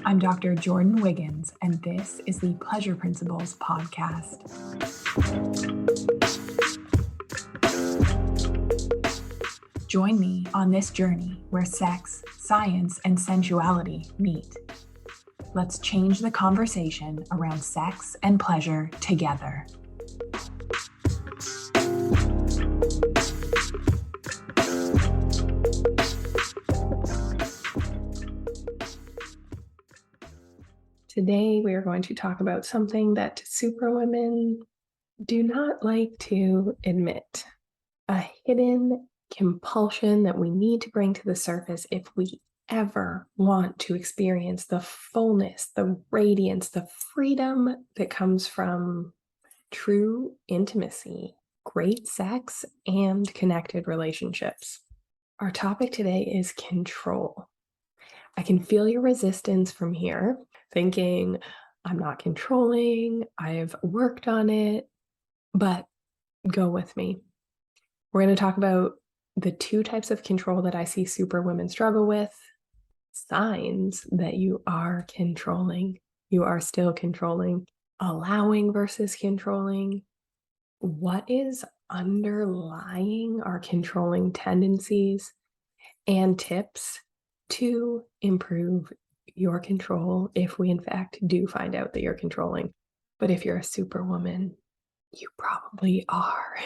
I'm Dr. Jordin Wiggins, and this is the Pleasure Principles podcast. Join me on this journey where sex, science, and sensuality meet. Let's change the conversation around sex and pleasure together. Today, we are going to talk about something that Superwomen do not like to admit, a hidden compulsion that we need to bring to the surface if we ever want to experience the fullness, the radiance, the freedom that comes from true intimacy, great sex, and connected relationships. Our topic today is control. I can feel your resistance from here, thinking, I'm not controlling, I've worked on it, but go with me. We're going to talk about the two types of control that I see Superwomen struggle with, signs that you are controlling, you are still controlling, allowing versus controlling, what is underlying our controlling tendencies, and tips to improve your control if we in fact do find out that you're controlling. But if you're a Superwoman, you probably are.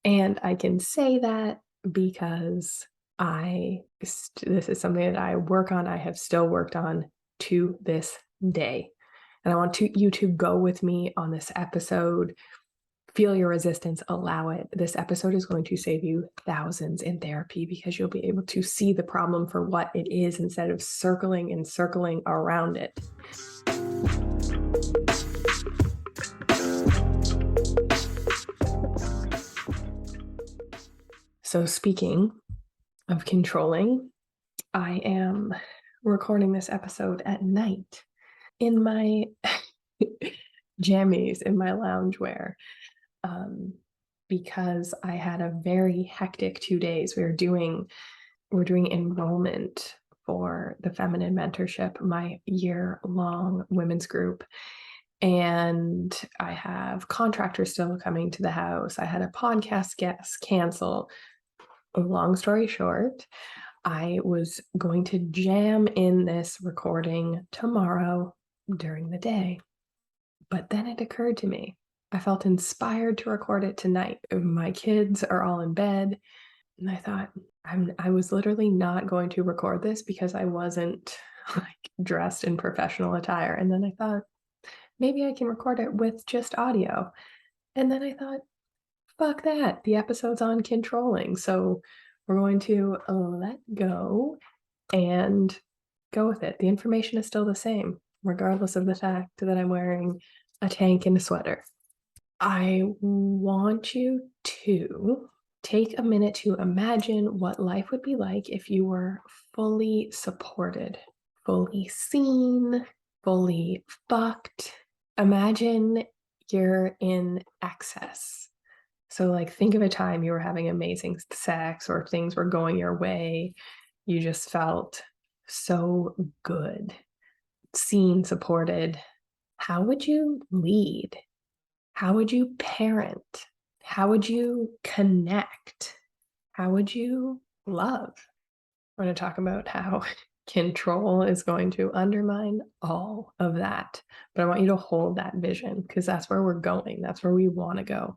And I can say that because this is something that I work on, I have still worked on to this day. And I want you to go with me on this episode. Feel your resistance, allow it. This episode is going to save you thousands in therapy because you'll be able to see the problem for what it is instead of circling and circling around it. So speaking of controlling, I am recording this episode at night in my jammies, in my loungewear. Because I had a very hectic 2 days. We're doing enrollment for the Feminine Mentorship, my year-long women's group. And I have contractors still coming to the house. I had a podcast guest cancel. Long story short, I was going to jam in this recording tomorrow during the day. But then it occurred to me, I felt inspired to record it tonight. My kids are all in bed, and I thought, I was literally not going to record this because I wasn't dressed in professional attire. And then I thought, maybe I can record it with just audio. And then I thought, fuck that. The episode's on controlling. So we're going to let go and go with it. The information is still the same, regardless of the fact that I'm wearing a tank and a sweater. I want you to take a minute to imagine what life would be like if you were fully supported, fully seen, fully fucked. Imagine you're in excess. So think of a time you were having amazing sex or things were going your way. You just felt so good, seen, supported. How would you lead? How would you parent? How would you connect? How would you love? We're going to talk about how control is going to undermine all of that. But I want you to hold that vision because that's where we're going. That's where we want to go.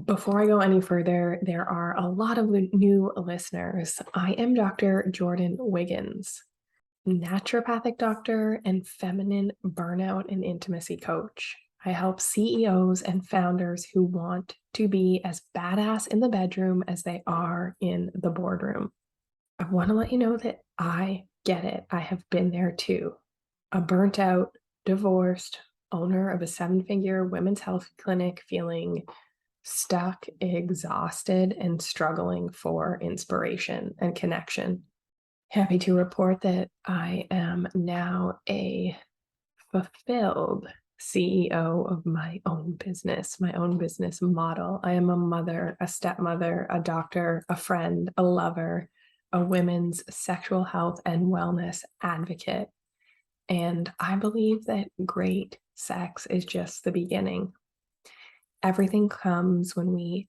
Before I go any further, there are a lot of new listeners. I am Dr. Jordin Wiggins, naturopathic doctor and feminine burnout and intimacy coach. I help CEOs and founders who want to be as badass in the bedroom as they are in the boardroom. I want to let you know that I get it. I have been there too. A burnt out, divorced owner of a 7-figure women's health clinic, feeling stuck, exhausted, and struggling for inspiration and connection. Happy to report that I am now a fulfilled CEO of my own business model. I am a mother, a stepmother, a doctor, a friend, a lover, a women's sexual health and wellness advocate. And I believe that great sex is just the beginning. Everything comes when we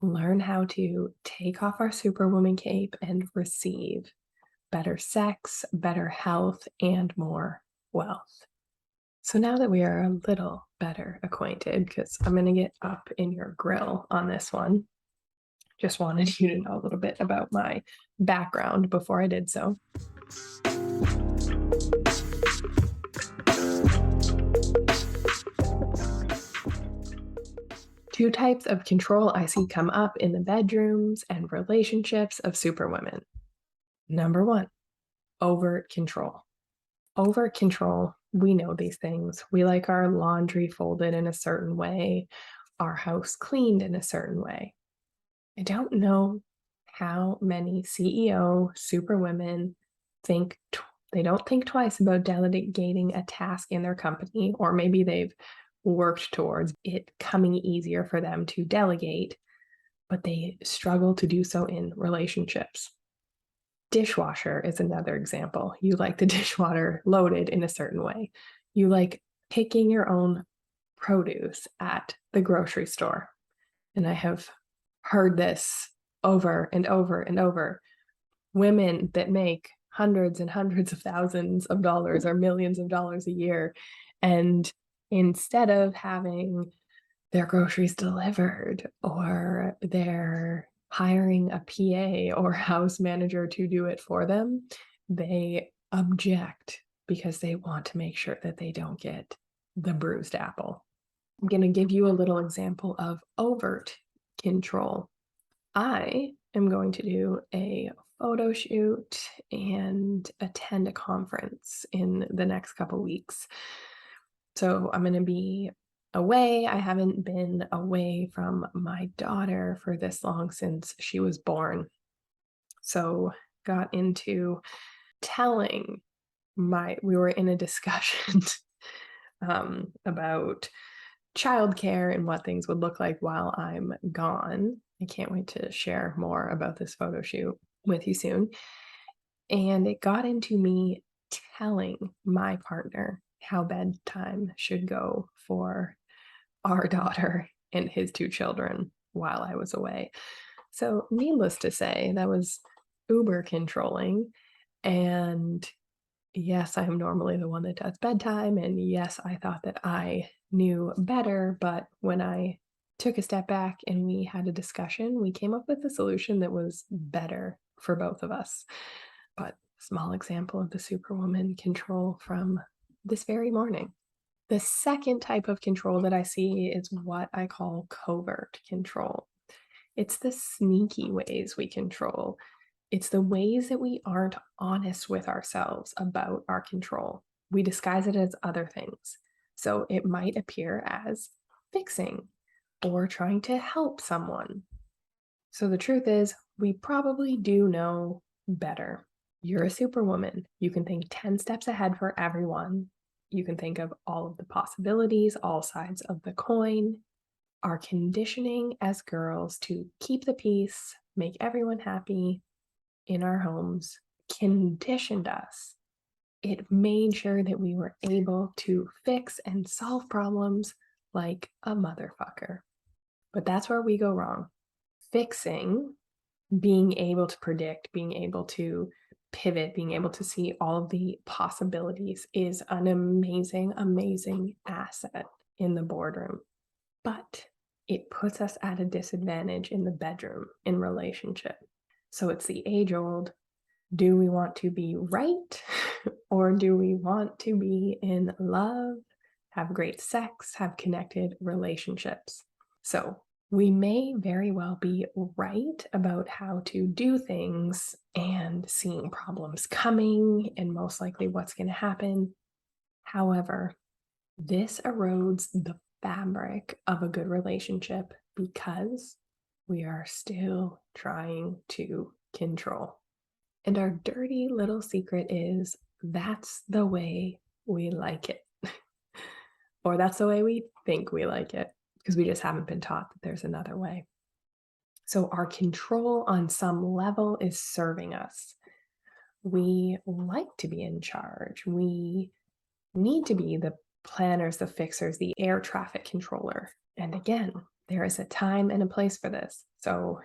learn how to take off our Superwoman cape and receive better sex, better health, and more wealth. So now that we are a little better acquainted, because I'm going to get up in your grill on this one, just wanted you to know a little bit about my background before I did so. Two types of control I see come up in the bedrooms and relationships of superwomen. Number one, overt control. Overt control, we know these things. We like our laundry folded in a certain way, our house cleaned in a certain way. I don't know how many CEO superwomen think they don't think twice about delegating a task in their company, or maybe they've worked towards it coming easier for them to delegate, but they struggle to do so in relationships. Dishwasher is another example. You like the dishwater loaded in a certain way. You like picking your own produce at the grocery store. And I have heard this over and over and over. Women that make hundreds and hundreds of thousands of dollars or millions of dollars a year, and instead of having their groceries delivered, or they're hiring a PA or house manager to do it for them, they object because they want to make sure that they don't get the bruised apple. I'm going to give you a little example of overt control. I am going to do a photo shoot and attend a conference in the next couple weeks. So I'm going to be away. I haven't been away from my daughter for this long since she was born. So got into telling we were in a discussion about childcare and what things would look like while I'm gone. I can't wait to share more about this photo shoot with you soon. And it got into me telling my partner how bedtime should go for our daughter and his two children while I was away. So, needless to say, that was uber controlling. And yes, I am normally the one that does bedtime. And yes, I thought that I knew better. But when I took a step back and we had a discussion, we came up with a solution that was better for both of us. But small example of the Superwoman control from this very morning. The second type of control that I see is what I call covert control. It's the sneaky ways we control. It's the ways that we aren't honest with ourselves about our control. We disguise it as other things. So it might appear as fixing or trying to help someone. So the truth is, we probably do know better. You're a superwoman. You can think 10 steps ahead for everyone. You can think of all of the possibilities, all sides of the coin. Our conditioning as girls to keep the peace, make everyone happy in our homes, conditioned us. It made sure that we were able to fix and solve problems like a motherfucker. But that's where we go wrong. Fixing, being able to predict, being able to pivot, being able to see all of the possibilities is an amazing, amazing asset in the boardroom. But it puts us at a disadvantage in the bedroom, in relationship. So it's the age old, do we want to be right or do we want to be in love, have great sex, have connected relationships? So we may very well be right about how to do things and seeing problems coming and most likely what's going to happen. However, this erodes the fabric of a good relationship because we are still trying to control. And our dirty little secret is that's the way we like it. Or that's the way we think we like it, because we just haven't been taught that there's another way. So our control on some level is serving us. We like to be in charge. We need to be the planners, the fixers, the air traffic controller. And again, there is a time and a place for this. So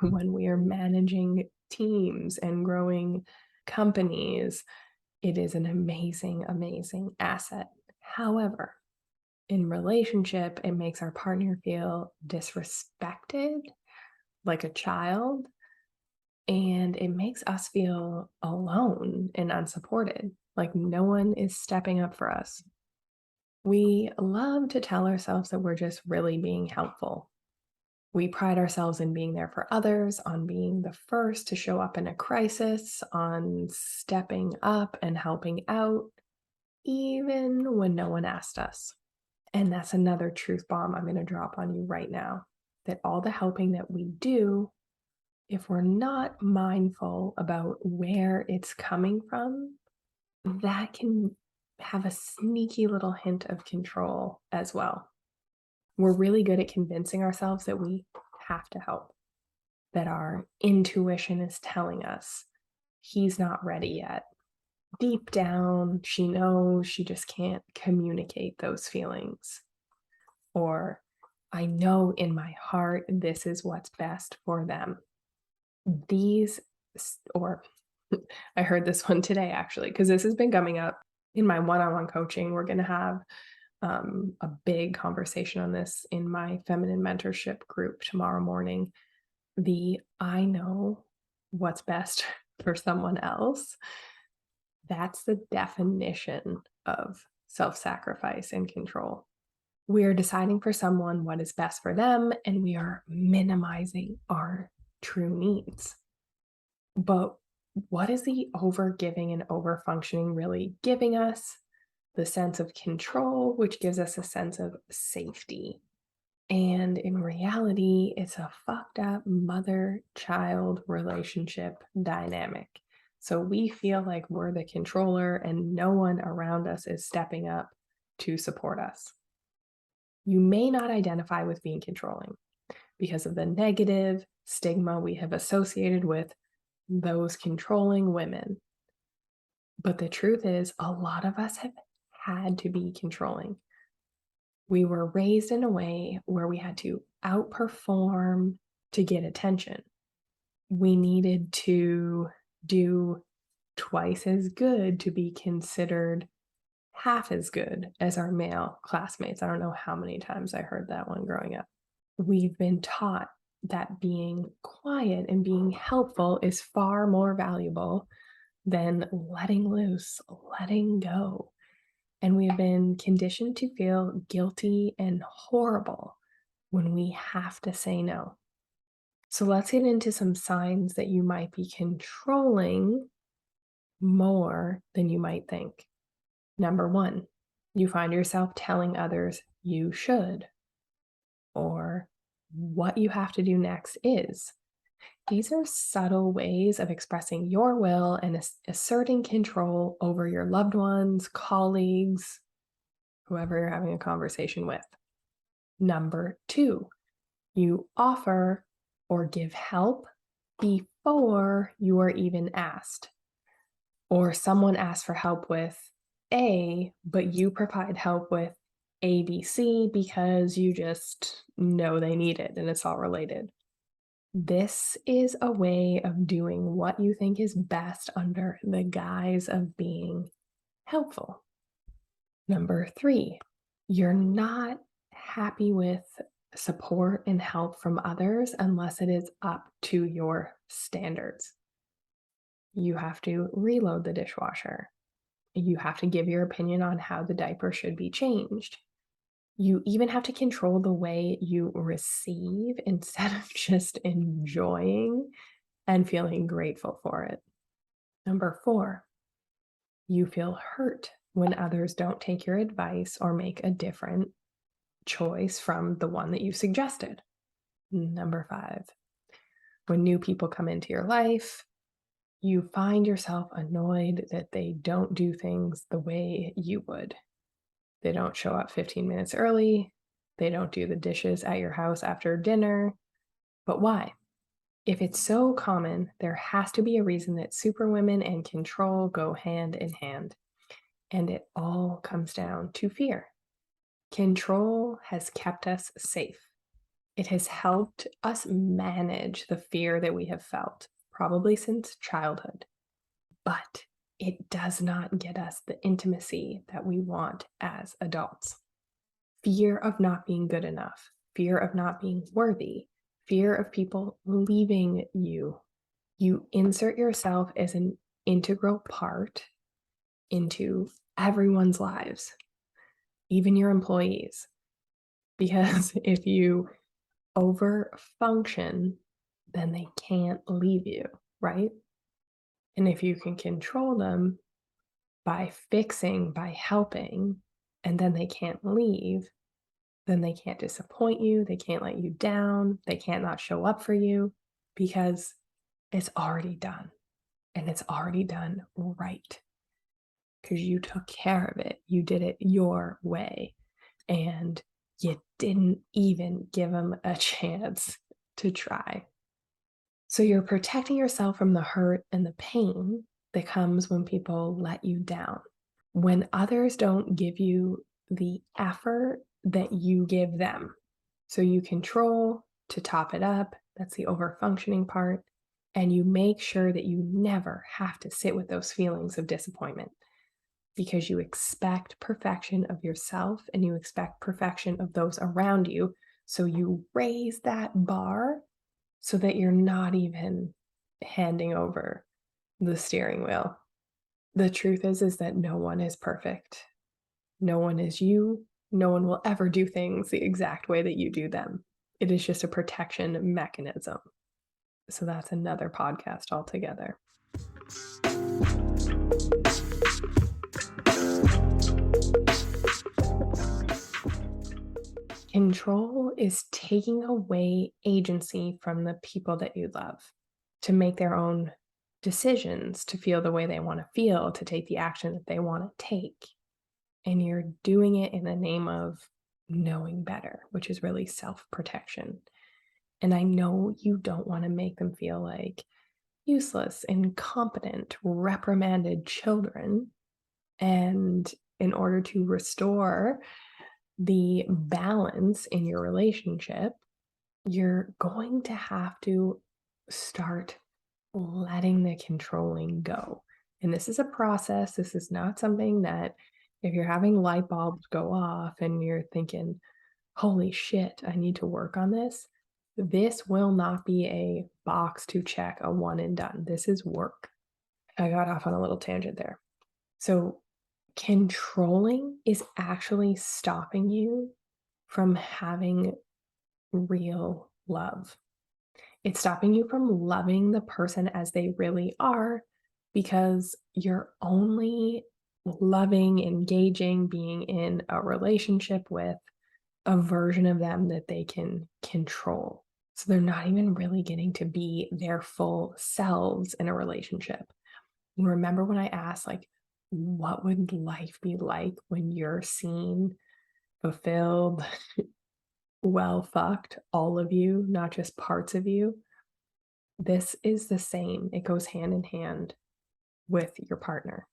when we are managing teams and growing companies, it is an amazing, amazing asset. However, in relationship, it makes our partner feel disrespected, like a child, and it makes us feel alone and unsupported, like no one is stepping up for us. We love to tell ourselves that we're just really being helpful. We pride ourselves in being there for others, on being the first to show up in a crisis, on stepping up and helping out, even when no one asked us. And that's another truth bomb I'm going to drop on you right now, that all the helping that we do, if we're not mindful about where it's coming from, that can have a sneaky little hint of control as well. We're really good at convincing ourselves that we have to help, that our intuition is telling us he's not ready yet. Deep down, she knows, she just can't communicate those feelings. Or I know in my heart this is what's best for them. These, or I heard this one today actually, because this has been coming up in my one-on-one coaching. We're going to have a big conversation on this in my feminine mentorship group tomorrow morning. I know what's best for someone else. That's the definition of self-sacrifice and control. We are deciding for someone what is best for them, and we are minimizing our true needs. But what is the over-giving and over-functioning really giving us? The sense of control, which gives us a sense of safety. And in reality, it's a fucked up mother-child relationship dynamic. So we feel like we're the controller and no one around us is stepping up to support us. You may not identify with being controlling because of the negative stigma we have associated with those controlling women. But the truth is, a lot of us have had to be controlling. We were raised in a way where we had to outperform to get attention. We needed to do twice as good to be considered half as good as our male classmates. I don't know how many times I heard that one growing up. We've been taught that being quiet and being helpful is far more valuable than letting loose, letting go. And we have been conditioned to feel guilty and horrible when we have to say no. So let's get into some signs that you might be controlling more than you might think. Number one, you find yourself telling others you should, or what you have to do next is. These are subtle ways of expressing your will and asserting control over your loved ones, colleagues, whoever you're having a conversation with. Number two, you offer or give help before you are even asked. Or someone asks for help with A, but you provide help with ABC because you just know they need it and it's all related. This is a way of doing what you think is best under the guise of being helpful. Number three, you're not happy with support and help from others unless it is up to your standards. You have to reload the dishwasher. You have to give your opinion on how the diaper should be changed. You even have to control the way you receive instead of just enjoying and feeling grateful for it. Number four, you feel hurt when others don't take your advice or make a different choice from the one that you suggested. Number five, when new people come into your life, you find yourself annoyed that they don't do things the way you would. They don't show up 15 minutes early. They don't do the dishes at your house after dinner. But why? If it's so common, there has to be a reason that superwomen and control go hand in hand. And it all comes down to fear. Control has kept us safe. It has helped us manage the fear that we have felt, probably since childhood. But it does not get us the intimacy that we want as adults. Fear of not being good enough, fear of not being worthy, fear of people leaving you. You insert yourself as an integral part into everyone's lives, even your employees. Because if you over function, then they can't leave you, right? And if you can control them by fixing, by helping, and then they can't leave, then they can't disappoint you, they can't let you down, they can't not show up for you because it's already done. And it's already done right because you took care of it. You did it your way. And you didn't even give them a chance to try. So you're protecting yourself from the hurt and the pain that comes when people let you down. When others don't give you the effort that you give them. So you control to top it up. That's the over-functioning part. And you make sure that you never have to sit with those feelings of disappointment because you expect perfection of yourself and you expect perfection of those around you. So you raise that bar so that you're not even handing over the steering wheel. The truth is that no one is perfect. No one is you. No one will ever do things the exact way that you do them. It is just a protection mechanism. So that's another podcast altogether. Control is taking away agency from the people that you love to make their own decisions, to feel the way they want to feel, to take the action that they want to take. And you're doing it in the name of knowing better, which is really self-protection. And I know you don't want to make them feel like useless, incompetent, reprimanded children. And in order to restore the balance in your relationship, you're going to have to start letting the controlling go. And this is a process. This is not something that if you're having light bulbs go off and you're thinking, holy shit, I need to work on this. This will not be a box to check, a one and done. This is work. I got off on a little tangent there. So controlling is actually stopping you from having real love. It's stopping you from loving the person as they really are because you're only loving, engaging, being in a relationship with a version of them that they can control. So they're not even really getting to be their full selves in a relationship. And remember when I asked, like, what would life be like when you're seen, fulfilled, well fucked, all of you, not just parts of you? This is the same. It goes hand in hand with your partner.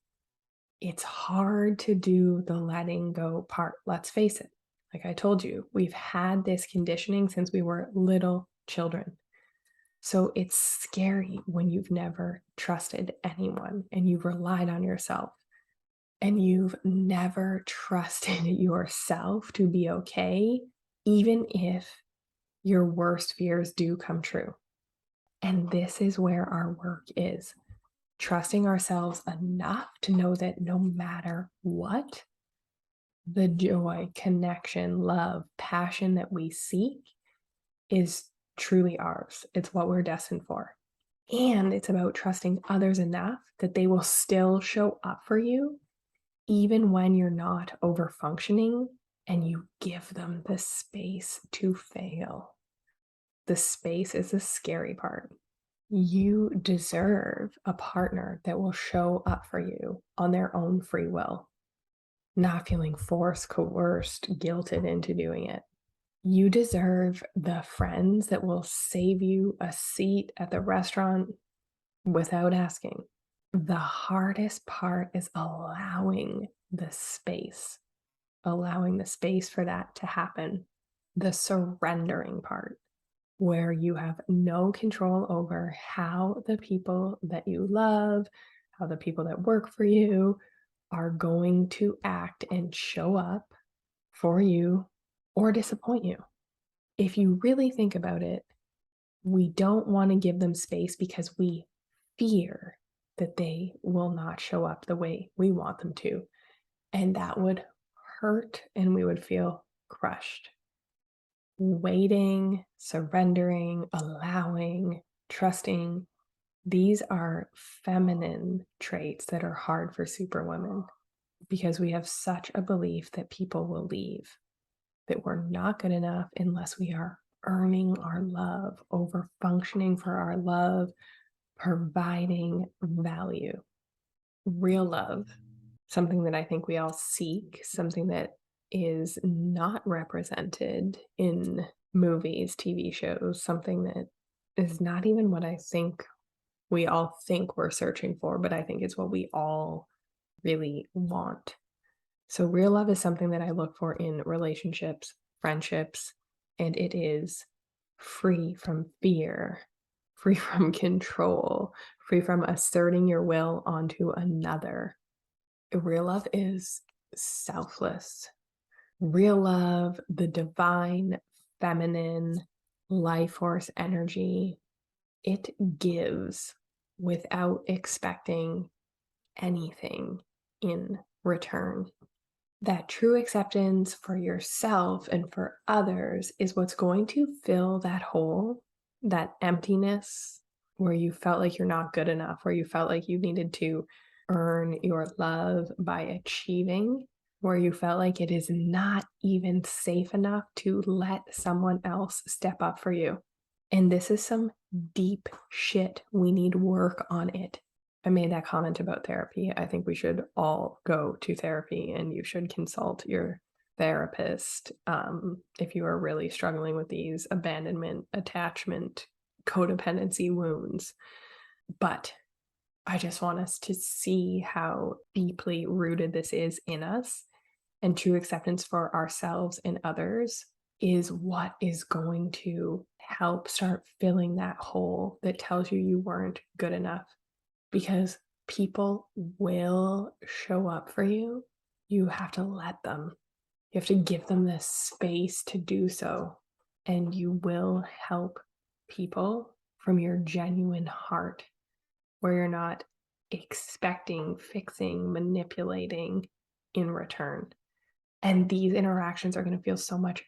It's hard to do the letting go part. Let's face it. Like I told you, we've had this conditioning since we were little children. So it's scary when you've never trusted anyone and you've relied on yourself and you've never trusted yourself to be okay, even if your worst fears do come true. And this is where our work is. Trusting ourselves enough to know that no matter what, the joy, connection, love, passion that we seek is truly ours. It's what we're destined for. And it's about trusting others enough that they will still show up for you, even when you're not over functioning and you give them the space to fail. The space is the scary part. You deserve a partner that will show up for you on their own free will, not feeling forced, coerced, guilted into doing it. You deserve the friends that will save you a seat at the restaurant without asking. The hardest part is allowing the space, allowing the space for that to happen, the surrendering part, where you have no control over how the people that you love, how the people that work for you are going to act and show up for you or disappoint you. If you really think about it, we don't want to give them space because we fear that they will not show up the way we want them to. And that would hurt and we would feel crushed. Waiting, surrendering, allowing, trusting, these are feminine traits that are hard for superwomen because we have such a belief that people will leave, that we're not good enough unless we are earning our love, over functioning for our love, providing value. Real love, something that I think we all seek, something that is not represented in movies, TV shows, something that is not even what I think we all think we're searching for, but I think it's what we all really want. So, real love is something that I look for in relationships, friendships, and it is free from fear, free from control, free from asserting your will onto another. Real love is selfless. Real love, the divine, feminine, life force energy, it gives without expecting anything in return. That true acceptance for yourself and for others is what's going to fill that hole, that emptiness where you felt like you're not good enough, where you felt like you needed to earn your love by achieving, where you felt like it is not even safe enough to let someone else step up for you. And this is some deep shit. We need work on it. I made that comment about therapy. I think we should all go to therapy and you should consult your therapist if you are really struggling with these abandonment, attachment, codependency wounds. But I just want us to see how deeply rooted this is in us, and true acceptance for ourselves and others is what is going to help start filling that hole that tells you you weren't good enough. Because people will show up for you. You have to let them. You have to give them the space to do so. And you will help people from your genuine heart, where you're not expecting, fixing, manipulating in return. And these interactions are going to feel so much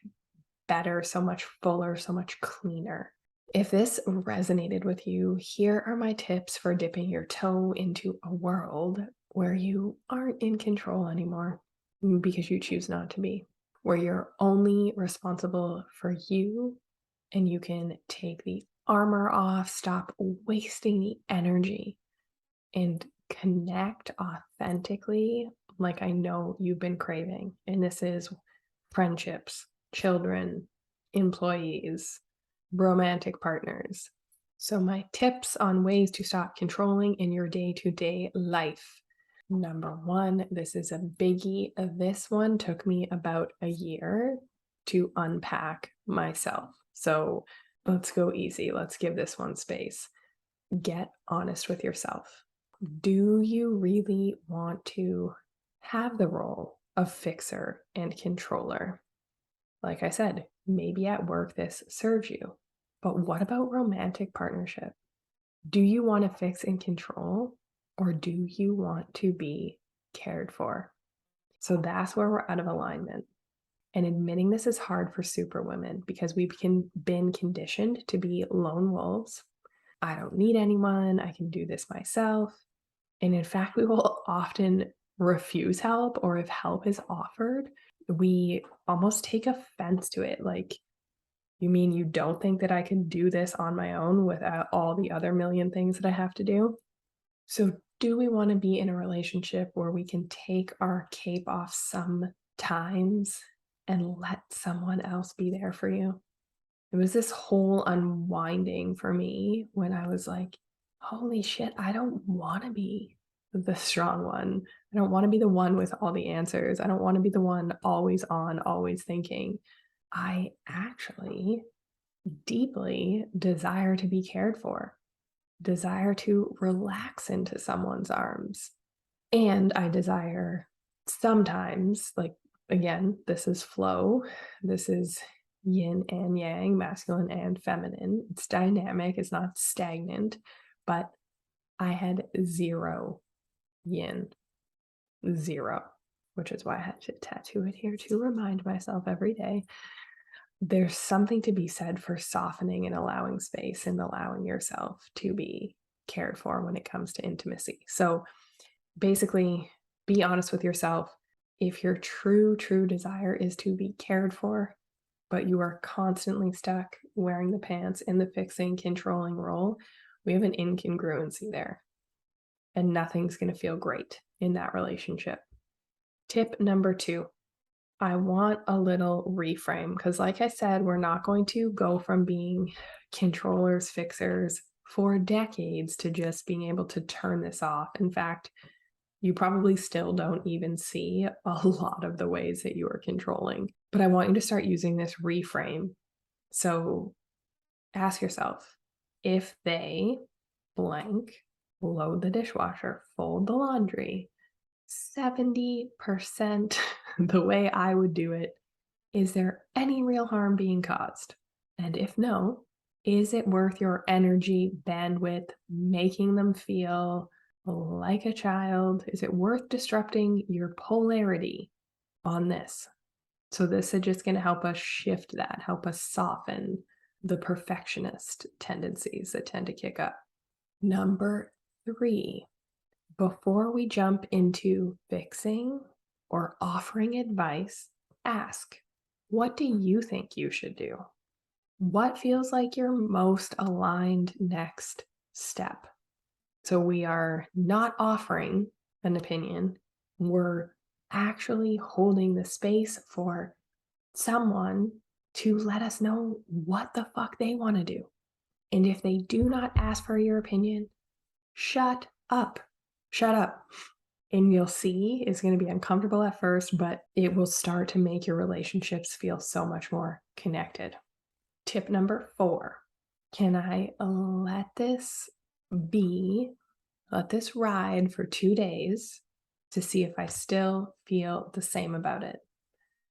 better, so much fuller, so much cleaner. If this resonated with you, here are my tips for dipping your toe into a world where you aren't in control anymore because you choose not to be, where you're only responsible for you and you can take the armor off, stop wasting the energy, and connect authentically like I know you've been craving. And this is friendships, children, employees, romantic partners. So, my tips on ways to stop controlling in your day to day life. Number one, this is a biggie. This one took me about a year to unpack myself. So, let's go easy. Let's give this one space. Get honest with yourself. Do you really want to have the role of fixer and controller? Like I said, maybe at work this serves you, but what about romantic partnership? Do you want to fix and control, or do you want to be cared for? So that's where we're out of alignment. And admitting this is hard for superwomen because we've been conditioned to be lone wolves. I don't need anyone. I can do this myself. And in fact, we will often refuse help, or if help is offered, we almost take offense to it. Like, you mean you don't think that I can do this on my own without all the other million things that I have to do? So, do we want to be in a relationship where we can take our cape off sometimes and let someone else be there for you? It was this whole unwinding for me when I was like, holy shit, I don't want to be the strong one. I don't want to be the one with all the answers. I don't want to be the one always on, always thinking. I actually deeply desire to be cared for, desire to relax into someone's arms. And I desire sometimes, like, again, this is flow, this is yin and yang, masculine and feminine. It's dynamic, it's not stagnant, but I had zero yin, zero, which is why I had to tattoo it here to remind myself every day. There's something to be said for softening and allowing space and allowing yourself to be cared for when it comes to intimacy. So basically, be honest with yourself. If your true desire is to be cared for, but you are constantly stuck wearing the pants in the fixing, controlling role, we have an incongruency there, and nothing's going to feel great in that relationship. Tip number 2, I want a little reframe because, like I said, we're not going to go from being controllers, fixers for decades to just being able to turn this off. In fact, you probably still don't even see a lot of the ways that you are controlling, but I want you to start using this reframe. So ask yourself, if they blank, load the dishwasher, fold the laundry, 70% the way I would do it, is there any real harm being caused? And if no, is it worth your energy, bandwidth, making them feel like a child? Is it worth disrupting your polarity on this? So this is just going to help us shift that, help us soften the perfectionist tendencies that tend to kick up. Number 3, before we jump into fixing or offering advice, ask, what do you think you should do? What feels like your most aligned next step? So we are not offering an opinion. We're actually holding the space for someone to let us know what the fuck they want to do. And if they do not ask for your opinion, shut up. Shut up. And you'll see it's going to be uncomfortable at first, but it will start to make your relationships feel so much more connected. Tip number 4, can I let this be, let this ride for 2 days to see if I still feel the same about it?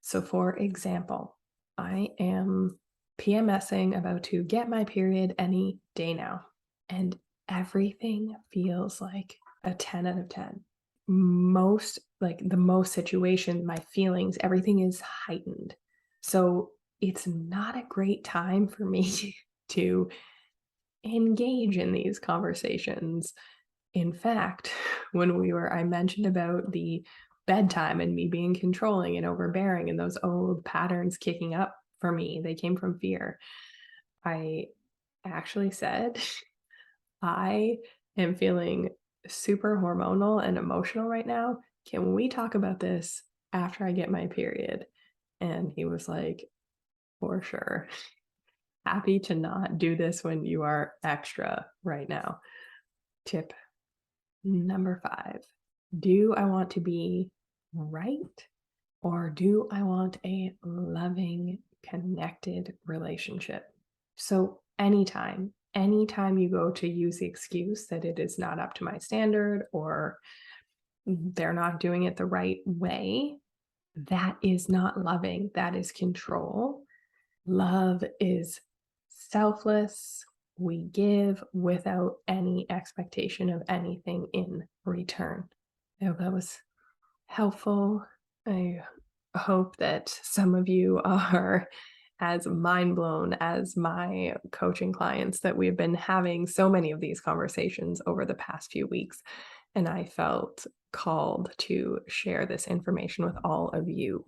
So for example, I am PMSing about to get my period any day now, and everything feels like a 10 out of 10. Most, like the most situation, my feelings, everything is heightened. So it's not a great time for me to engage in these conversations. In fact, when I mentioned about the bedtime and me being controlling and overbearing and those old patterns kicking up for me, they came from fear. I actually said, I am feeling super hormonal and emotional right now. Can we talk about this after I get my period? And he was like, for sure. Happy to not do this when you are extra right now. Tip number 5. Do I want to be right, or do I want a loving, connected relationship? So anytime you go to use the excuse that it is not up to my standard or they're not doing it the right way, that is not loving. That is control. Love is selfless. We give without any expectation of anything in return. I hope that was helpful. I hope that some of you are as mind blown as my coaching clients, that we've been having so many of these conversations over the past few weeks. And I felt called to share this information with all of you.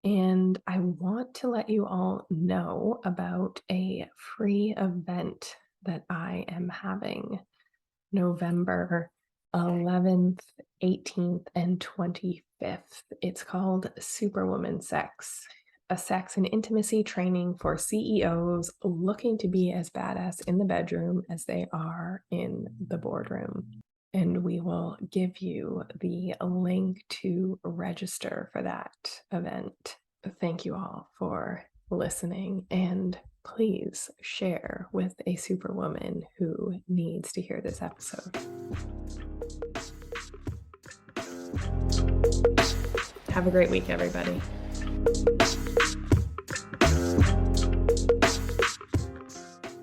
And I want to let you all know about a free event that I am having November 11th, 18th, and 25th. It's called Superwoman Sex, a sex and intimacy training for CEOs looking to be as badass in the bedroom as they are in the boardroom. And we will give you the link to register for that event. Thank you all for listening, and please share with a superwoman who needs to hear this episode. Have a great week, everybody.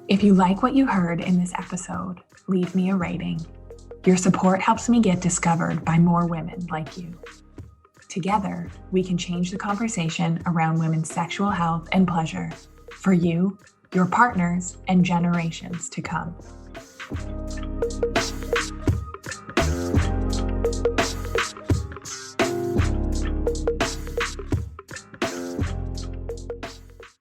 If you like what you heard in this episode, leave me a rating. Your support helps me get discovered by more women like you. Together, we can change the conversation around women's sexual health and pleasure for you, your partners, and generations to come.